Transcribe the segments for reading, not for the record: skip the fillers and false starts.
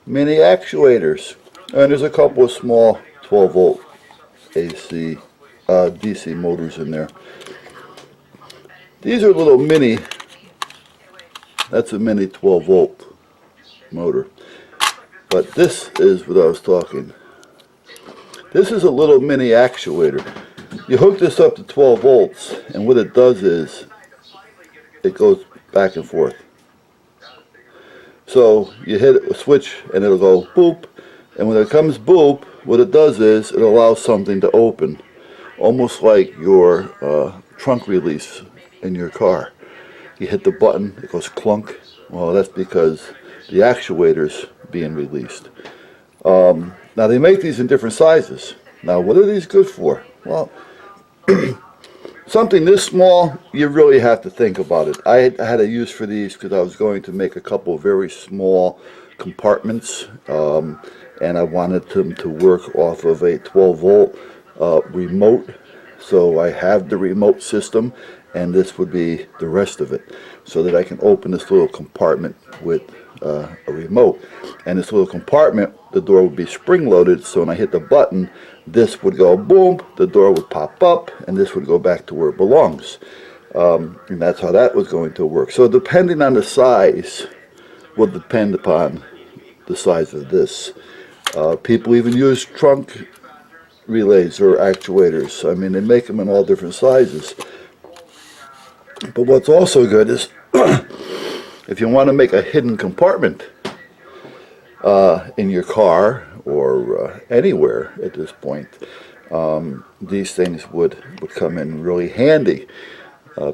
mini actuators. And there's a couple of small 12 volt AC, DC motors in there. These are little mini, that's a mini 12 volt motor. But this is what I was talking. This is a little mini actuator. You hook this up to 12 volts, and what it does is it goes back and forth. So you hit a switch and it'll go boop, and when it comes boop, what it does is it allows something to open, almost like your trunk release in your car. You hit the button, it goes clunk. Well, that's because the actuator's being released. Now they make these in different sizes. Now what are these good for? Well, something this small, you really have to think about it. I had a use for these because I was going to make a couple of very small compartments, and I wanted them to work off of a 12 volt remote. So I have the remote system, and this would be the rest of it, so that I can open this little compartment with a remote. And this little compartment, the door would be spring loaded, so when I hit the button, this would go boom, the door would pop up, and this would go back to where it belongs. And that's how that was going to work. So depending on the size will depend upon the size of this. People even use trunk relays or actuators. I mean, they make them in all different sizes. But what's also good is if you want to make a hidden compartment in your car or anywhere at this point, these things would come in really handy,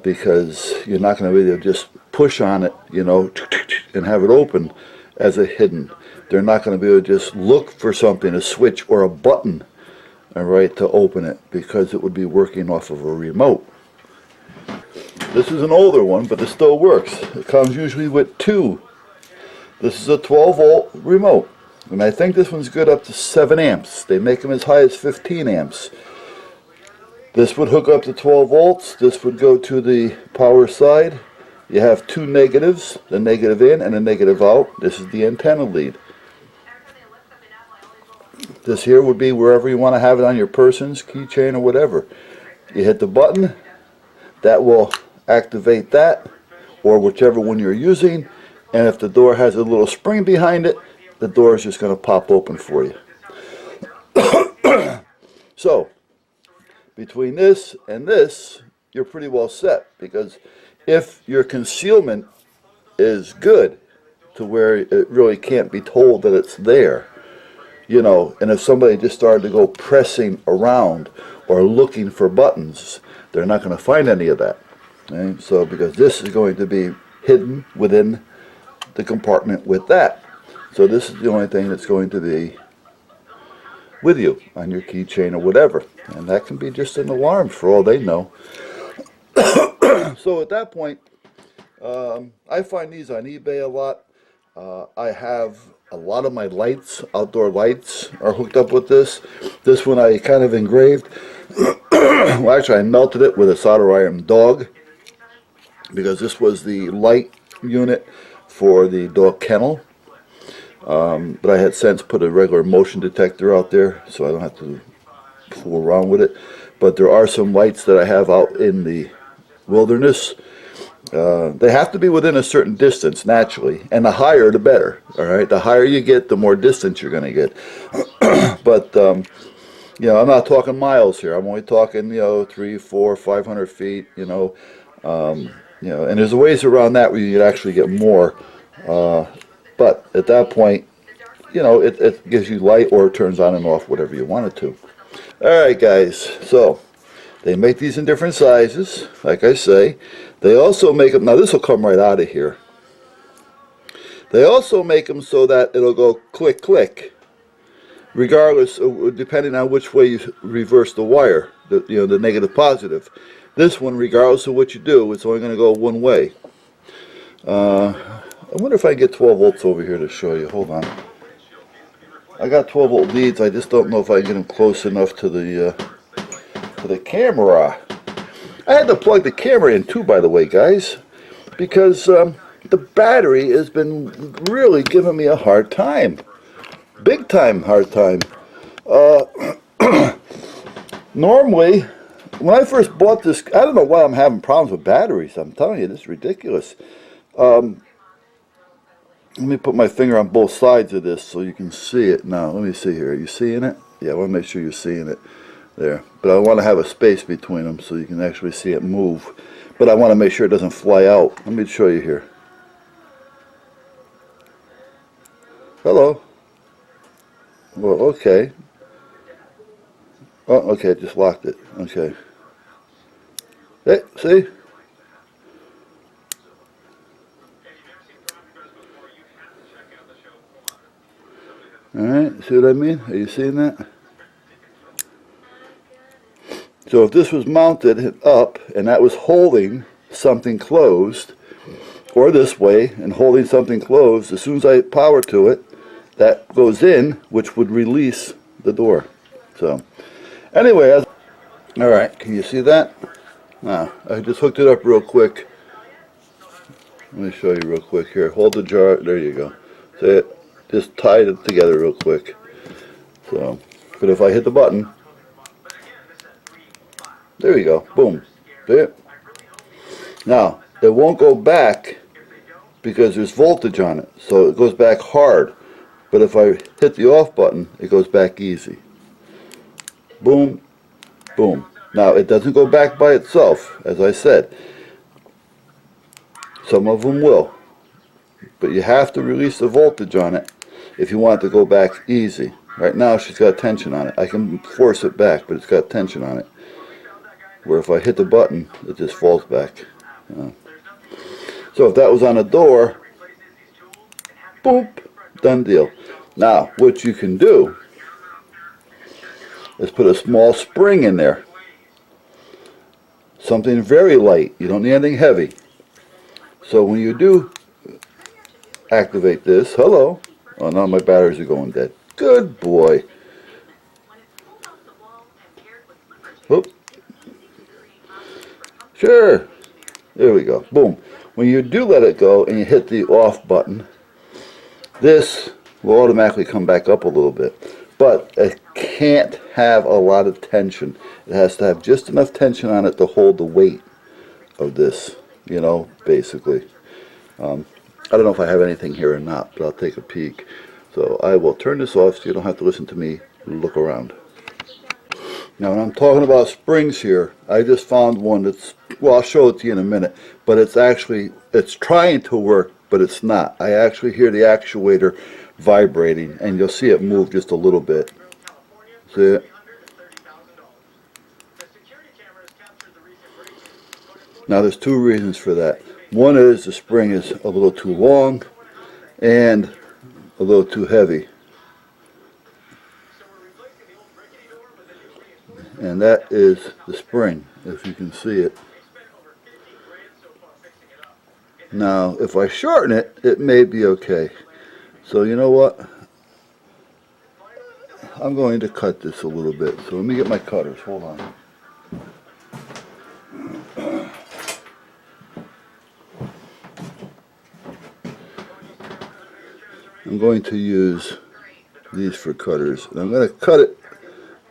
because you're not going to be able to just push on it, you know, and have it open as a hidden. They're not going to be able to just look for something, a switch or a button, all right, to open it, because it would be working off of a remote. This is an older one, but it still works. It comes usually with two. This is a 12 volt remote, and I think this one's good up to 7 amps. They make them as high as 15 amps. This would hook up to 12 volts. This would go to the power side. You have two negatives, the negative in and the negative out. This is the antenna lead. This here would be wherever you want to have it on your person's keychain or whatever. You hit the button, that will activate that, or whichever one you're using, and if the door has a little spring behind it, the door is just going to pop open for you. So, between this and this, you're pretty well set, because if your concealment is good to where it really can't be told that it's there, you know, and if somebody just started to go pressing around or looking for buttons, they're not going to find any of that. Okay? So, because this is going to be hidden within the compartment with that. So this is the only thing that's going to be with you on your keychain or whatever. And that can be just an alarm for all they know. So at that point, I find these on eBay a lot. I have a lot of my lights, outdoor lights, are hooked up with this. This one I kind of engraved. Well, actually I melted it with a solder iron dog, because this was the light unit for the dog kennel. But I had since put a regular motion detector out there, so I don't have to fool around with it. But there are some lights that I have out in the wilderness. They have to be within a certain distance, naturally, and the higher the better. All right, the higher you get, the more distance you're going to get. But you know, I'm not talking miles here. I'm only talking, you know, 300, 400, 500 feet. You know, and there's ways around that where you could actually get more. But at that point, you know, it gives you light, or it turns on and off, whatever you want it to. All right, guys. So they make these in different sizes, like I say. They also make them, now this will come right out of here. They also make them so that it'll go click, click, regardless of, depending on which way you reverse the wire, the negative, positive. This one, regardless of what you do, it's only going to go one way. I wonder if I can get 12 volts over here to show you. Hold on. I got 12 volt leads. I just don't know if I can get them close enough to the camera. I had to plug the camera in too, by the way, guys, because the battery has been really giving me a hard time. Big time hard time. Normally, when I first bought this, I don't know why I'm having problems with batteries. I'm telling you, this is ridiculous. Let me put my finger on both sides of this so you can see it. Now, let me see here. Are you seeing it? Yeah, I want to make sure you're seeing it there. But I want to have a space between them so you can actually see it move. But I want to make sure it doesn't fly out. Let me show you here. Hello. Well, okay. Oh, okay, just locked it. Okay. Hey, see? Alright, see what I mean? Are you seeing that? So if this was mounted up and that was holding something closed, or this way and holding something closed, as soon as I power to it, that goes in, which would release the door. So, anyway, alright, can you see that? Now, I just hooked it up real quick. Let me show you real quick here. Hold the jar, there you go. See it? Just tied it together real quick. So, but if I hit the button, there you go, boom. See it? Now, it won't go back because there's voltage on it, so it goes back hard. But if I hit the off button, it goes back easy. Boom, boom. Now, it doesn't go back by itself, as I said. Some of them will. But you have to release the voltage on it if you want it to go back easy. Right now, she's got tension on it. I can force it back, but it's got tension on it. Where if I hit the button, it just falls back. So if that was on a door, boop, done deal. Now, what you can do is put a small spring in there. Something very light. You don't need anything heavy. So when you do activate this, hello. Oh, now my batteries are going dead. Good boy. Whoop. Sure. There we go. Boom. When you do let it go and you hit the off button, this will automatically come back up a little bit. But it can't have a lot of tension. It has to have just enough tension on it to hold the weight of this, you know, basically. I don't know if I have anything here or not, but I'll take a peek. So I will turn this off so you don't have to listen to me look around. Now when I'm talking about springs here, I just found one that's, well, I'll show it to you in a minute, but it's actually, it's trying to work, but it's not. I actually hear the actuator vibrating, and you'll see it move just a little bit. See it? Now there's two reasons for that. One is the spring is a little too long and a little too heavy. And that is the spring, if you can see it. Now, if I shorten it, it may be okay. So you know what? I'm going to cut this a little bit. So let me get my cutters. Hold on. I'm going to use these for cutters. And I'm going to cut it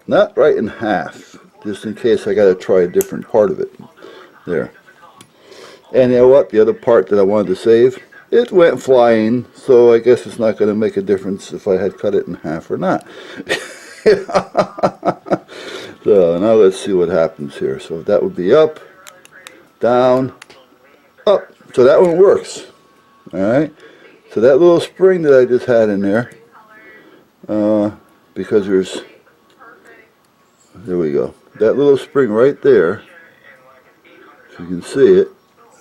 not right in half, just in case I got to try a different part of it. There. And you know what? The other part that I wanted to save, it went flying, so I guess it's not going to make a difference if I had cut it in half or not. So now let's see what happens here. So that would be up, down, up. So that one works. Alright. So that little spring that I just had in there, because there we go. That little spring right there, if you can see it,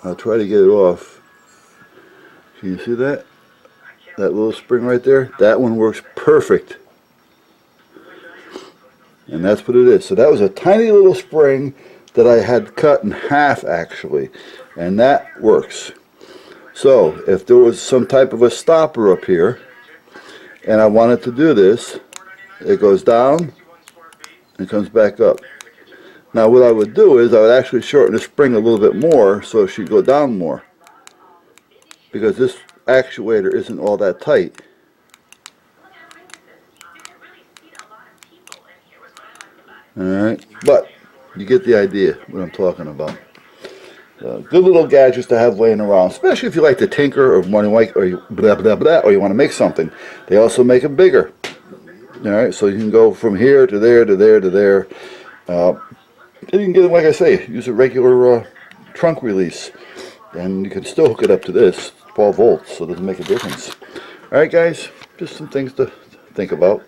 I'll try to get it off. Can you see that? That little spring right there? That one works perfect. And that's what it is. So that was a tiny little spring that I had cut in half actually. And that works. So if there was some type of a stopper up here and I wanted to do this, it goes down and comes back up. Now what I would do is I would actually shorten the spring a little bit more so it should go down more, because this actuator isn't all that tight. Alright, but you get the idea what I'm talking about. Good little gadgets to have laying around, especially if you like to tinker or want to like, or you blah blah blah, or you want to make something. They also make them bigger. All right, so you can go from here to there to there to there. And you can get it, like I say, use a regular trunk release, and you can still hook it up to this 12 volts, so it doesn't make a difference. All right, guys, just some things to think about.